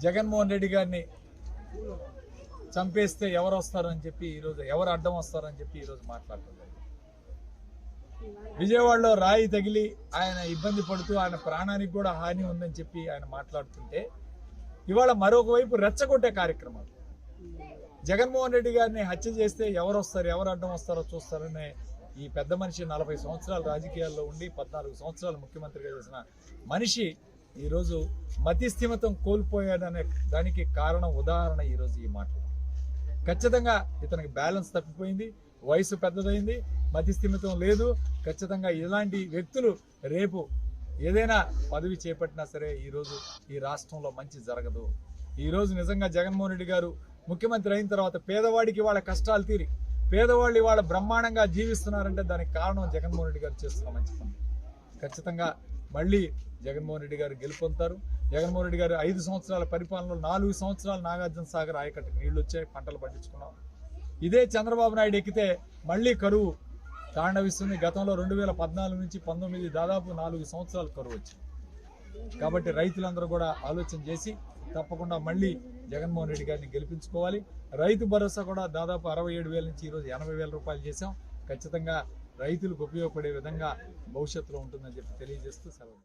జగన్మోహన్ రెడ్డి గారిని చంపేస్తే ఎవరు వస్తారని చెప్పి ఈరోజు ఎవరు అడ్డం వస్తారని చెప్పి ఈరోజు మాట్లాడుతున్నారు. విజయవాడలో రాయి తగిలి ఆయన ఇబ్బంది పడుతూ ఆయన ప్రాణానికి కూడా హాని ఉందని చెప్పి ఆయన మాట్లాడుతుంటే ఇవాళ మరొక వైపు రెచ్చగొట్టే కార్యక్రమాలు. జగన్మోహన్ రెడ్డి గారిని హత్య చేస్తే ఎవరు వస్తారు, ఎవరు అడ్డం వస్తారో చూస్తారనే ఈ పెద్ద మనిషి 40 సంవత్సరాలు రాజకీయాల్లో ఉండి 14 సంవత్సరాలు ముఖ్యమంత్రిగా చేసిన మనిషి ఈరోజు మతిస్థిమితం కోల్పోయాడనే దానికి కారణం ఉదాహరణ ఈరోజు ఈ మాటలు. ఖచ్చితంగా ఇతనికి బ్యాలెన్స్ తప్పిపోయింది, వయసు పెద్దదైంది, మతిస్థిమితం లేదు. ఖచ్చితంగా ఇలాంటి వ్యక్తులు రేపు ఏదైనా పదవి చేపట్టినా సరే ఈరోజు ఈ రాష్ట్రంలో మంచి జరగదు. ఈరోజు నిజంగా జగన్మోహన్ రెడ్డి గారు ముఖ్యమంత్రి అయిన తర్వాత పేదవాడికి వాళ్ళ కష్టాలు తీరి పేదవాళ్ళు ఇవాళ బ్రహ్మాండంగా జీవిస్తున్నారంటే దానికి కారణం జగన్మోహన్ రెడ్డి గారు చేస్తున్న మంచి పని. ఖచ్చితంగా మళ్ళీ జగన్మోహన్ రెడ్డి గారు గెలుపొందుతారు. జగన్మోహన్ రెడ్డి గారు 5 సంవత్సరాల పరిపాలనలో 4 సంవత్సరాలు నాగార్జున సాగర్ ఆయకట్టుకు నీళ్లు వచ్చాయి, పంటలు పండించుకున్నాం. ఇదే చంద్రబాబు నాయుడు ఎక్కితే మళ్ళీ కరువు తాండవిస్తుంది. గతంలో 2014 నుంచి 19 దాదాపు 4 సంవత్సరాలు కరువు వచ్చింది. కాబట్టి రైతులందరూ కూడా ఆలోచన చేసి తప్పకుండా మళ్ళీ జగన్మోహన్ రెడ్డి గారిని గెలిపించుకోవాలి. రైతు భరోసా కూడా దాదాపు 67,000 నుంచి ఈరోజు 80,000 రూపాయలు చేశాం. ఖచ్చితంగా రైతులకు ఉపయోగపడే విధంగా భవిష్యత్తులో ఉంటుందని చెప్పి తెలియజేస్తూ సెలవు.